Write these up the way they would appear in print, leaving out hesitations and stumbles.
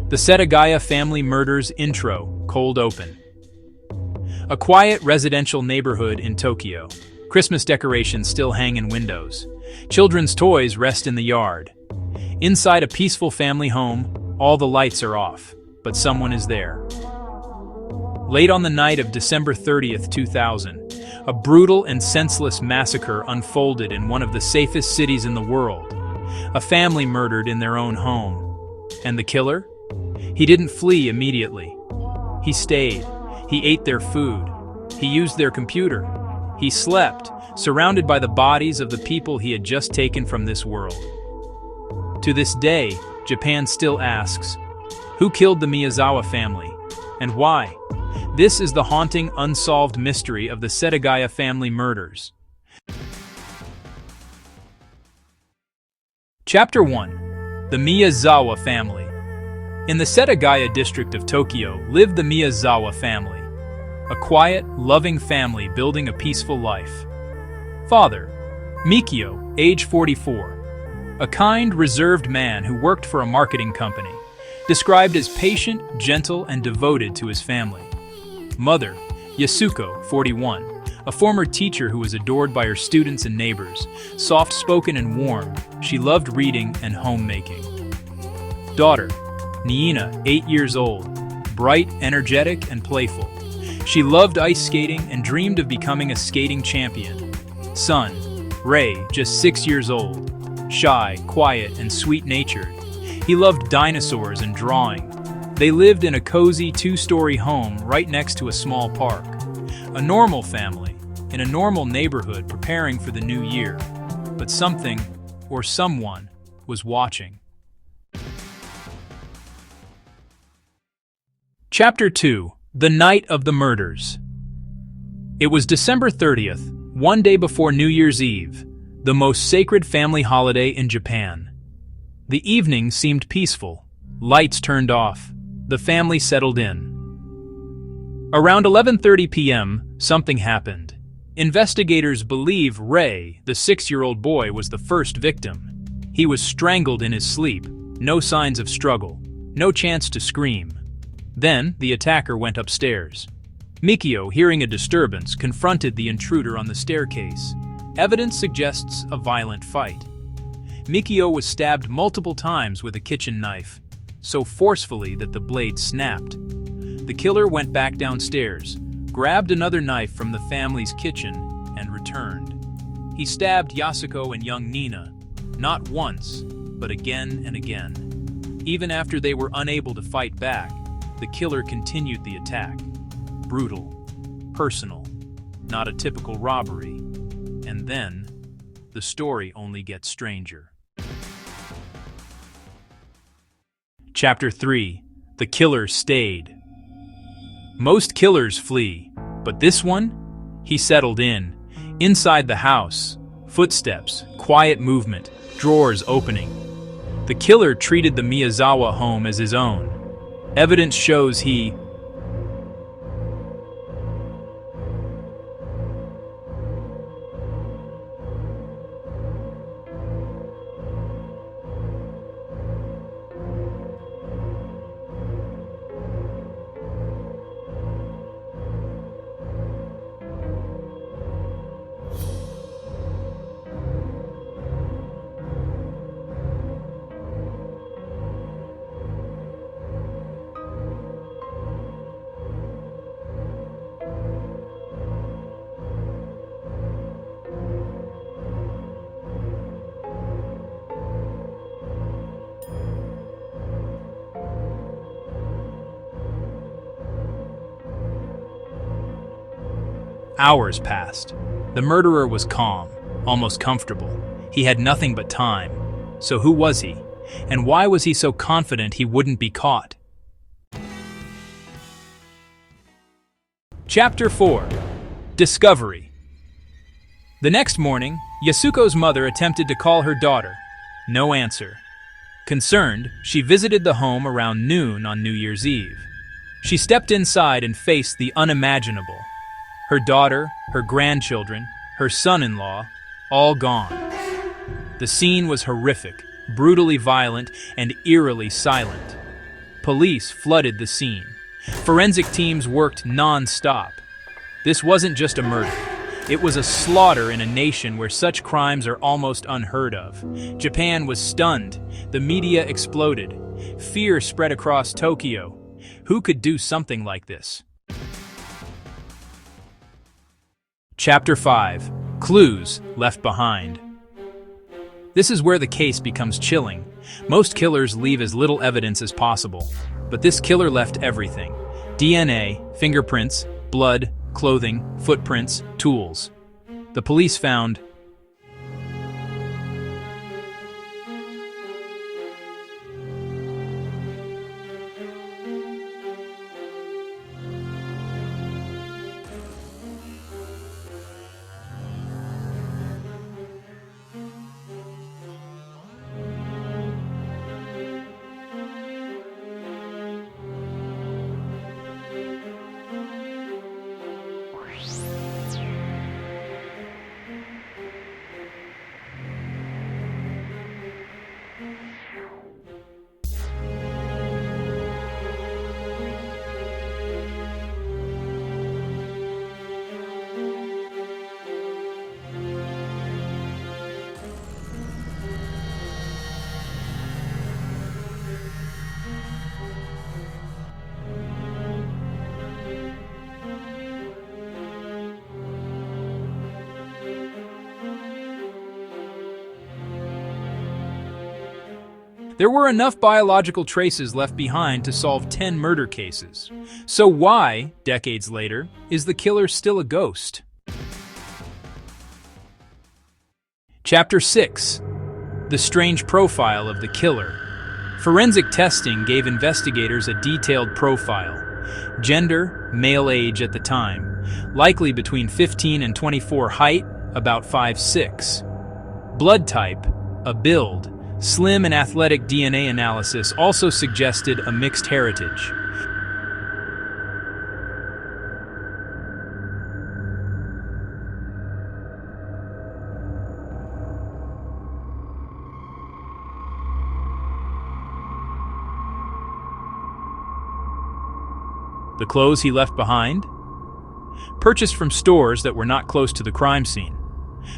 The Setagaya family murders intro, cold open. A quiet residential neighborhood in Tokyo. Christmas decorations still hang in windows. Children's toys rest in the yard. Inside a peaceful family home, all the lights are off, but someone is there. Late on the night of December 30th, 2000, a brutal and senseless massacre unfolded in one of the safest cities in the world. A family murdered in their own home. And the killer? He didn't flee immediately. He stayed. He ate their food. He used their computer. He slept, surrounded by the bodies of the people he had just taken from this world. To this day, Japan still asks, who killed the Miyazawa family, and why? This is the haunting, unsolved mystery of the Setagaya family murders. Chapter 1. The Miyazawa Family. In the Setagaya district of Tokyo lived the Miyazawa family, a quiet, loving family building a peaceful life. Father, Mikio, age 44, a kind, reserved man who worked for a marketing company, described as patient, gentle, and devoted to his family. Mother, Yasuko, 41, a former teacher who was adored by her students and neighbors, soft-spoken and warm, she loved reading and homemaking. Daughter, Niina, 8 years old, bright, energetic, and playful. She loved ice skating and dreamed of becoming a skating champion. Son, Ray, just 6 years old, shy, quiet, and sweet-natured. He loved dinosaurs and drawing. They lived in a cozy two-story home right next to a small park. A normal family, in a normal neighborhood preparing for the new year. But something, or someone, was watching. Chapter 2. The Night of the Murders. It was December 30th, one day before New Year's Eve, the most sacred family holiday in Japan. The evening seemed peaceful. Lights turned off. The family settled in. Around 11:30 p.m., something happened. Investigators believe Ray, the 6-year-old boy, was the first victim. He was strangled in his sleep, no signs of struggle, no chance to scream. Then, the attacker went upstairs. Mikio, hearing a disturbance, confronted the intruder on the staircase. Evidence suggests a violent fight. Mikio was stabbed multiple times with a kitchen knife, so forcefully that the blade snapped. The killer went back downstairs, grabbed another knife from the family's kitchen, and returned. He stabbed Yasuko and young Nina, not once, but again and again. Even after they were unable to fight back, the killer continued the attack. Brutal, personal, not a typical robbery. And then, the story only gets stranger. Chapter 3. The Killer Stayed. Most killers flee, but this one? He settled in. Inside the house, footsteps, quiet movement, drawers opening. The killer treated the Miyazawa home as his own. Evidence shows he Hours passed. The murderer was calm, almost comfortable. He had nothing but time. So who was he? And why was he so confident he wouldn't be caught? Chapter 4. Discovery. The next morning, Yasuko's mother attempted to call her daughter. No answer. Concerned, she visited the home around noon on New Year's Eve. She stepped inside and faced the unimaginable. Her daughter, her grandchildren, her son-in-law, all gone. The scene was horrific, brutally violent, and eerily silent. Police flooded the scene. Forensic teams worked non-stop. This wasn't just a murder. It was a slaughter in a nation where such crimes are almost unheard of. Japan was stunned. The media exploded. Fear spread across Tokyo. Who could do something like this? Chapter 5. Clues Left Behind. This is where the case becomes chilling. Most killers leave as little evidence as possible, but this killer left everything. DNA, fingerprints, blood, clothing, footprints, tools. The police found there were enough biological traces left behind to solve 10 murder cases. So why, decades later, is the killer still a ghost? Chapter 6. The strange profile of the killer. Forensic testing gave investigators a detailed profile. Gender, male age at the time, likely between 15 and 24, height, about 5'6". Blood type, a build. Slim and athletic DNA analysis also suggested a mixed heritage. The clothes he left behind? Purchased from stores that were not close to the crime scene.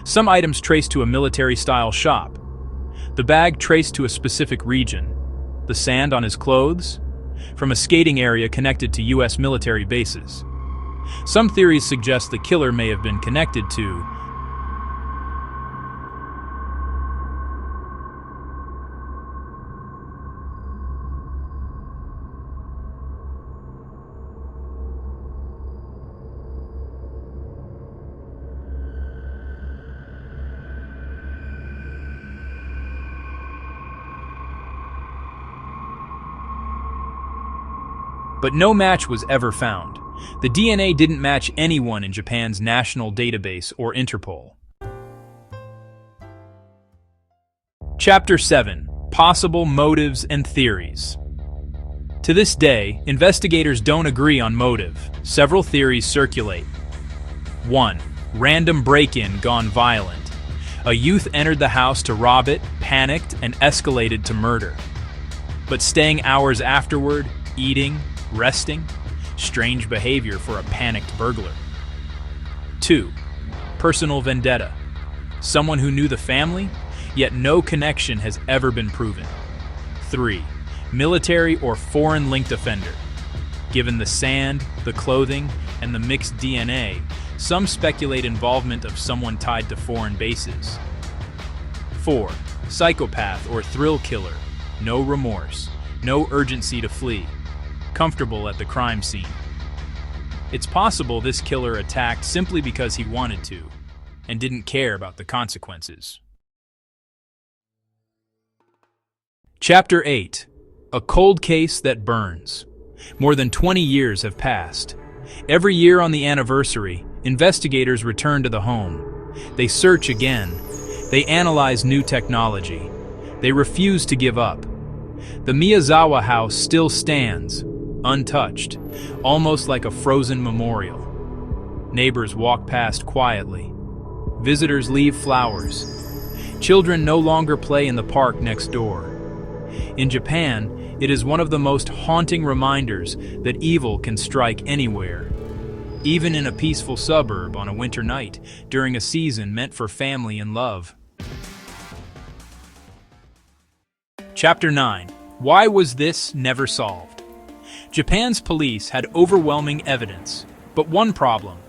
Some items traced to a military-style shop. The bag traced to a specific region. The sand on his clothes? From a skating area connected to U.S. military bases. Some theories suggest the killer may have been connected to but no match was ever found. The DNA didn't match anyone in Japan's national database or Interpol. Chapter 7. Possible motives and theories. To this day, investigators don't agree on motive. Several theories circulate. 1. Random break-in gone violent. A youth entered the house to rob it, panicked, and escalated to murder. But staying hours afterward, eating, resting? Strange behavior for a panicked burglar. 2. Personal vendetta. Someone who knew the family, yet no connection has ever been proven. 3. Military or foreign-linked offender. Given the sand, the clothing, and the mixed DNA, some speculate involvement of someone tied to foreign bases. 4. Psychopath or thrill killer. No remorse, no urgency to flee. Comfortable at the crime scene. It's possible this killer attacked simply because he wanted to, and didn't care about the consequences. Chapter 8. A cold case that burns. More than 20 years have passed. Every year on the anniversary, investigators return to the home. They search again. They analyze new technology. They refuse to give up. The Miyazawa house still stands, untouched, almost like a frozen memorial. Neighbors walk past quietly. Visitors leave flowers. Children no longer play in the park next door. In Japan, It is one of the most haunting reminders that evil can strike anywhere, even in a peaceful suburb on a winter night during a season meant for family and love. Chapter 9. Why was this never solved? Japan's police had overwhelming evidence, but one problem.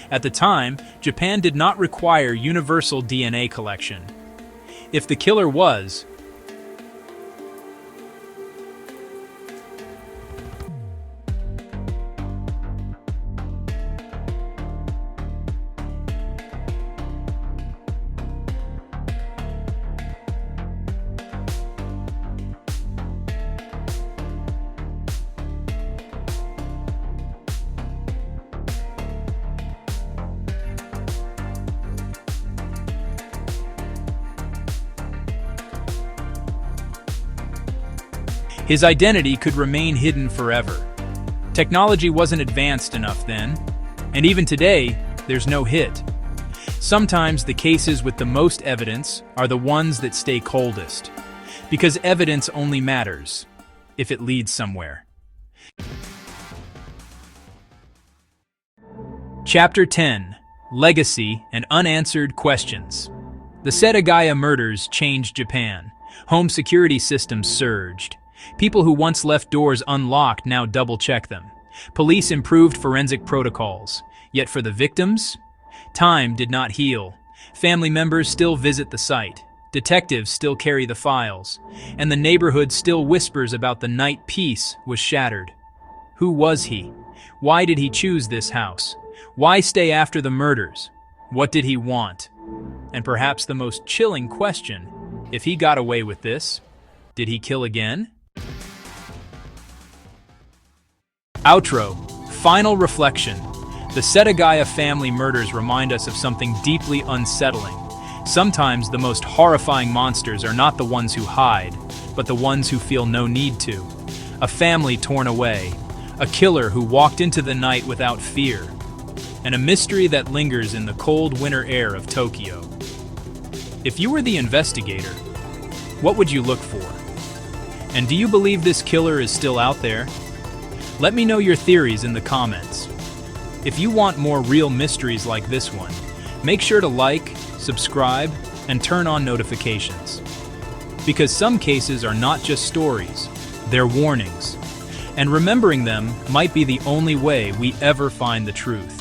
At the time, Japan did not require universal DNA collection. If the killer was, his identity could remain hidden forever. Technology wasn't advanced enough then, and even today, there's no hit. Sometimes the cases with the most evidence are the ones that stay coldest, because evidence only matters if it leads somewhere. Chapter 10. Legacy and Unanswered Questions. The Setagaya murders changed Japan. Home security systems surged. People who once left doors unlocked now double-check them. Police improved forensic protocols. Yet for the victims, time did not heal. Family members still visit the site. Detectives still carry the files. And the neighborhood still whispers about the night peace was shattered. Who was he? Why did he choose this house? Why stay after the murders? What did he want? And perhaps the most chilling question, if he got away with this, did he kill again? Outro. Final reflection. The Setagaya family murders remind us of something deeply unsettling. Sometimes the most horrifying monsters are not the ones who hide, but the ones who feel no need to. A family torn away, a killer who walked into the night without fear, and a mystery that lingers in the cold winter air of Tokyo. If you were the investigator, what would you look for? And do you believe this killer is still out there? Let me know your theories in the comments. If you want more real mysteries like this one, make sure to like, subscribe, and turn on notifications. Because some cases are not just stories, they're warnings. And remembering them might be the only way we ever find the truth.